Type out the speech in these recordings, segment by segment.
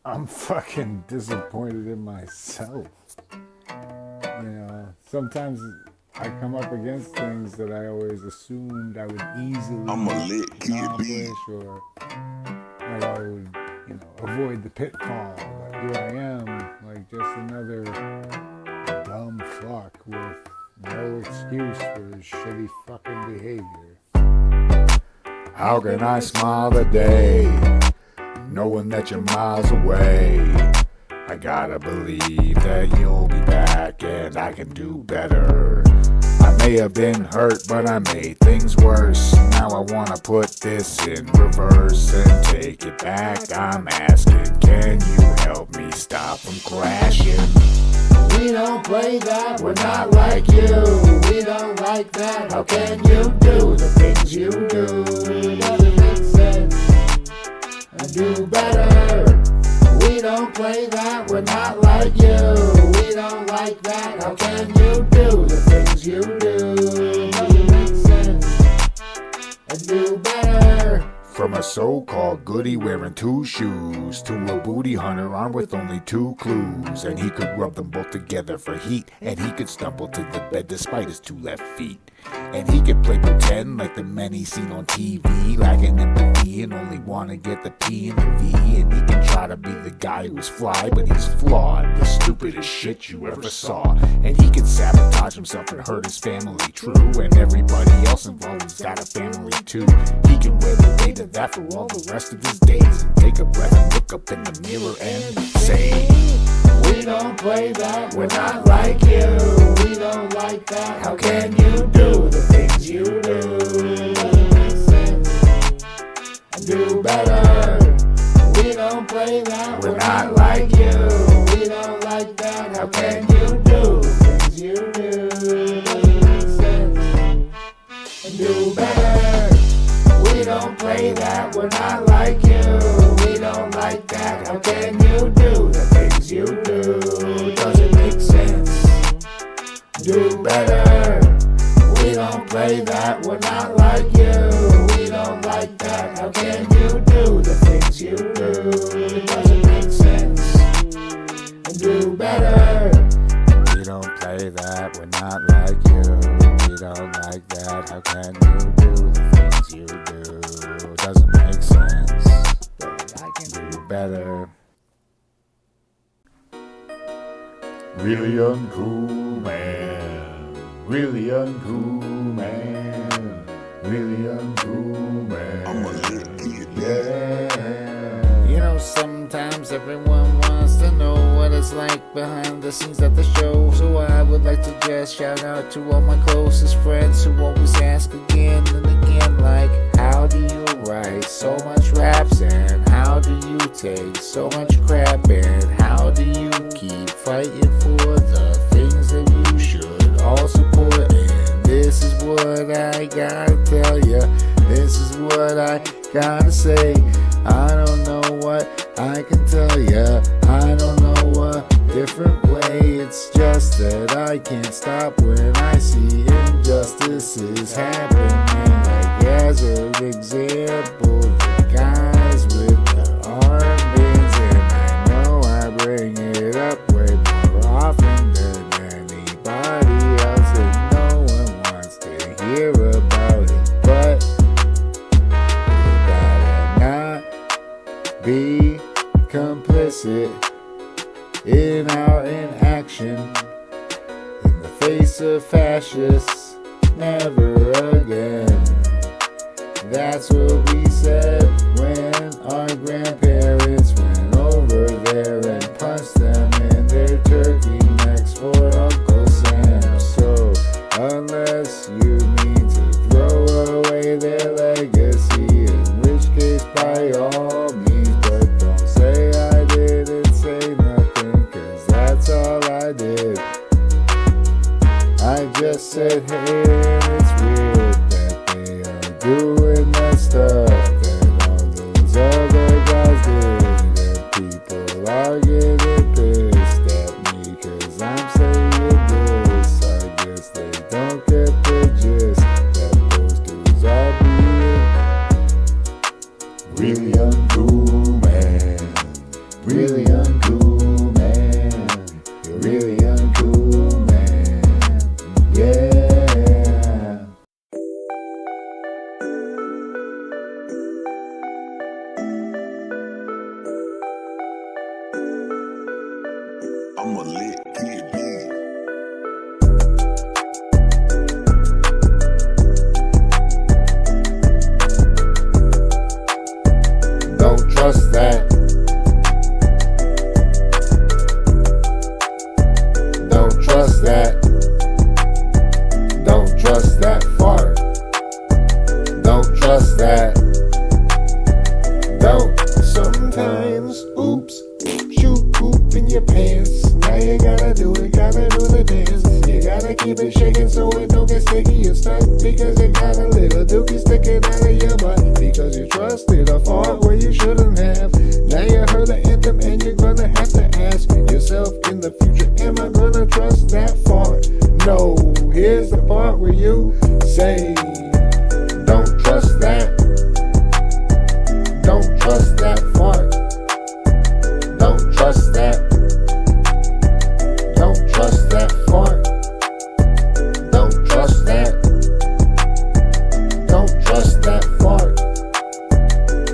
I'm fucking disappointed in myself. Sometimes I come up against things that I always assumed I would easily accomplish, or like I would, avoid the pitfall. But here I am, like just another dumb fuck with no excuse for his shitty fucking behavior. How can I smile today, knowing that you're miles away? I gotta believe that you'll be back and I can do better. I may have been hurt, but I made things worse. Now I wanna put this in reverse and take it back. I'm asking, can you help me stop from crashing? We don't play that, we're not like you. We don't like that, how can you do the things you do? Doesn't make sense, I do better. We don't play that, we're not like you. We don't like that, how can you do the things you do? Doesn't make sense, I do better. From a so-called goody wearing 2 shoes to a booty hunter armed with only 2 clues. And he could rub them both together for heat, and he could stumble to the bed despite his 2 left feet. And he could play pretend like the men he's seen on TV, lacking empathy and only want to get the P and the V. And he can try to be the guy who's fly, but he's flawed, the stupidest shit you ever saw. And he can sabotage himself and hurt his family, true. And everybody else involved has got a family too. He can wear the weight of that for all the rest of his days, and take a breath and look up in the mirror and say, we don't play that, we're not like you. We don't like that, how can you do the things you do? Doesn't make sense, I do better. We don't play that, we're not like you. We don't like that, how can you do the things you do? Doesn't make sense, I do better. We don't play that, we're not like you. We don't like that, how can you do the things you do? Doesn't make sense, do better. We don't play that, we're not like you. We don't like that, how can you do the things you do? Doesn't make sense, do better. We don't play that, we're not like you. We don't like that, how can you do the things you do? Doesn't make sense, but I can do better. Really uncool man, really uncool man, really uncool man. I'm a little yeah. Sometimes everyone wants to know what it's like behind the scenes at the show. So I would like to just shout out to all my closest friends who always ask again and again, like, how do you write so much raps, and how do you take so much crap, and how do you keep fighting for the things that you should all support? And this is what I gotta tell ya, this is what I gotta say. I don't know what I can tell ya, I don't know a different way. It's just that I can't stop when I see injustices happening. Like as an example, the guys with the armbands, and I know I bring it up way more often than anybody else, and no one wants to hear about it. But you gotta not be complicit in our inaction in the face of fascists. Never again. That's what we said when our grandparents went over there and punched them in their turkey necks for Uncle Sam. So unless you mean to throw away their legacy, in which case by all means, but don't say I didn't say nothing, 'cause that's all I did. I just said, hey, it's weird that they are doing that stuff that all those other guys did, and people are getting pissed at me 'cause I'm saying this. I guess they don't get the gist that those dudes are being really uncool man, really uncool, man. You're really uncool, man. Yeah. I'm a lit kid, B. Don't trust that. Don't trust that. Don't trust that fart. Don't trust that. Don't. Sometimes, oops, shoot poop in your pants. Now you gotta do it, gotta do the dance. You gotta keep it shaking so it don't get sticky and stuck. Because you got a little dookie sticking out of your butt. Because you trusted a fart where you shouldn't have. Now you heard the anthem and you're gonna have to ask yourself in the future, am I gonna trust that fart? No, here's the part where you say, don't trust that. Don't trust that fart. Don't trust that. Don't trust that fart. Don't trust that. Don't trust that fart.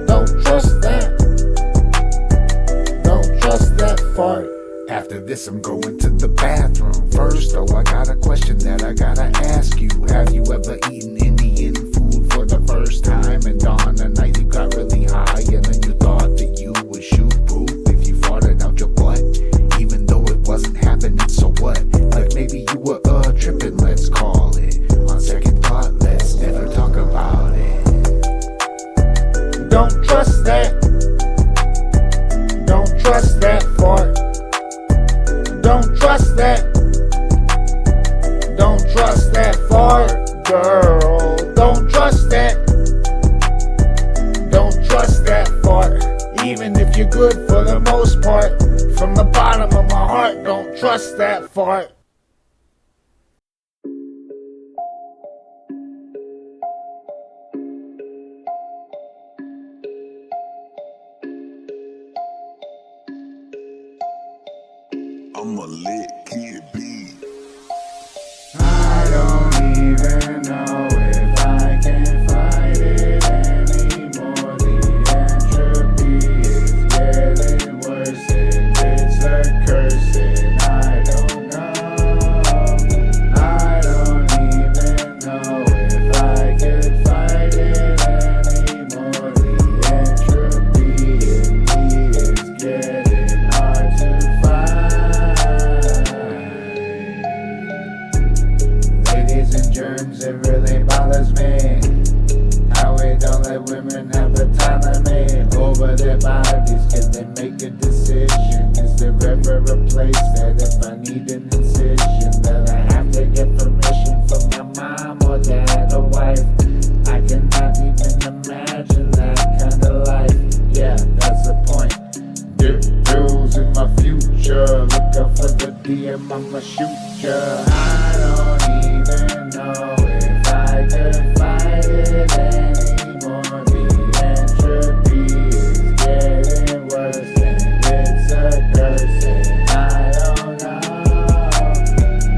Don't trust that. Don't trust that fart. After this, I'm going to the bathroom. First, though, I got a question that I gotta ask you. Have you ever eaten Indian food for the first time? And on a night you got really high, and then you thought that you would shoot poop if you farted out your butt, even though it wasn't happening. So what? Like maybe you were tripping, let's call it. On second thought, let's never talk about it. Don't trust that. Don't trust that fart. Don't trust that. Don't trust that fart, girl. Don't trust that. Don't trust that fart. Even if you're good for the most part, from the bottom of my heart, don't trust that fart. I'm a lit kid, B. I don't even know if I can fight it anymore. The entropy is getting worse and it's a curse and I don't know. I don't even know if I can fight it anymore. The entropy in me is getting hard to fight. Ladies and germs, it really bothers me how we don't let women have autonomy over their bodies. Can they make a decision? Is there ever a place that if I need an incision that I have to get permission from my mom or dad or wife? I cannot even imagine that kind of life. Yeah, that's the point. Dudes in my future, look out for the DM, I'ma shoot ya. I don't even know if I can fight it anymore. The entropy is getting worse and it's a curse and I don't know.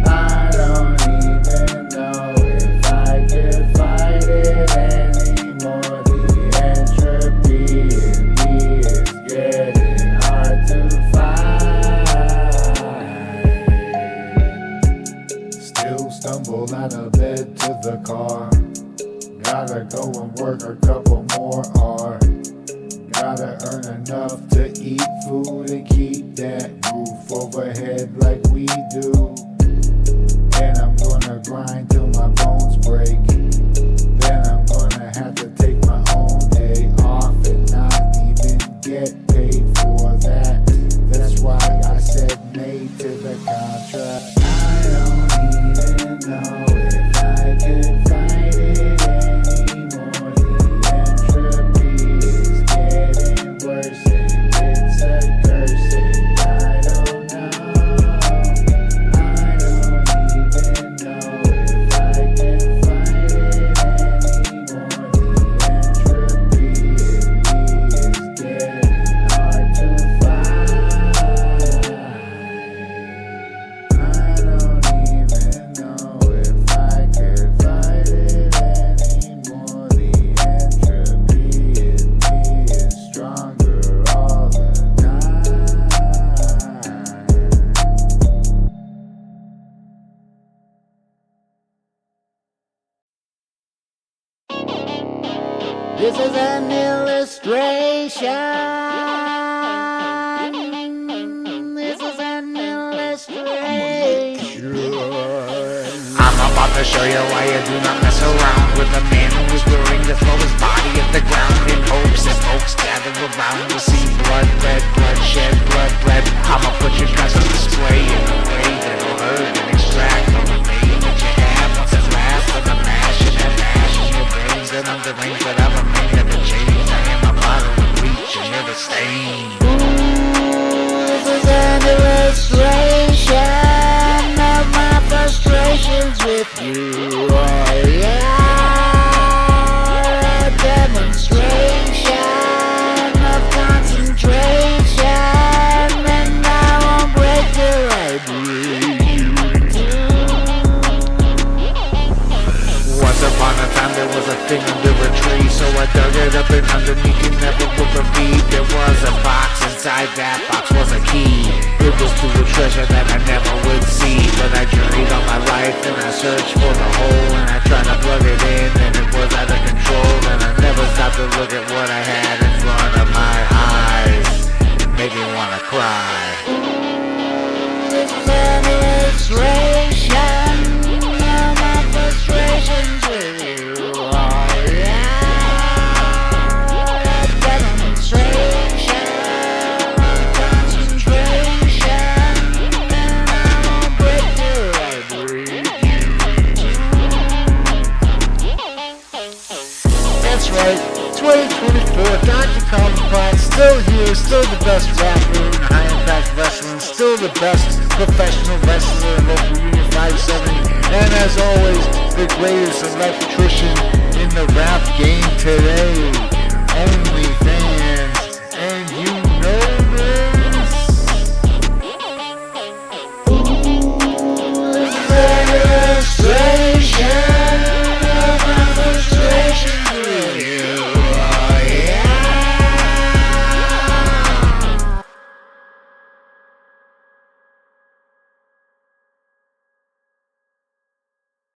I don't even know if I can fight it anymore. The entropy in me is getting hard to fight. Still stumble out of bed to the car. Gotta go and work a couple more hours. Gotta earn enough to eat food and keep that roof overhead like we do. And I'm gonna grind till my bones break. Then I'm gonna have to take my own day off and not even get paid for that. That's why I said nay to the contract. I don't even know if I can fight it anymore. The entropy is getting worse and it's a curse and I don't know. I don't even know if I can fight it illustration. This is an illustration. I'm about to show you why you do not mess around with a man who is willing to throw his body at the ground in hopes that folks gather around to see blood, red, bloodshed, blood, red. I'ma put your guts on display in a way that'll hurt and extract all the pain that you have once at last for the mash and that mash in your brains. And I'm deranged, but I'm a man never change. I am a bottle of bleach and you're the stain. This is an illustration of my frustrations with you. Oh yeah, a demonstration of concentration, and I won't break till I break you. Once upon a time there was a thing under a tree, so I dug it up and underneath you never would believe there was a box. Inside that box was a key. It was to a treasure that I never would see. But I journeyed all my life and I searched for the hole, and I tried to plug it in and it was out of control. And I never stopped to look at what I had in front of my eyes. It made me wanna cry. This is an illustration of my frustrations with you. Oh yeah, a demonstration of concentration, and I won't break till I break you. That's right, 2024, Dr. Cobblepot, still here, still the best rapper in high impact wrestling, still the best professional wrestler in local Union 570, and as always, the greatest electrician in the rap game today.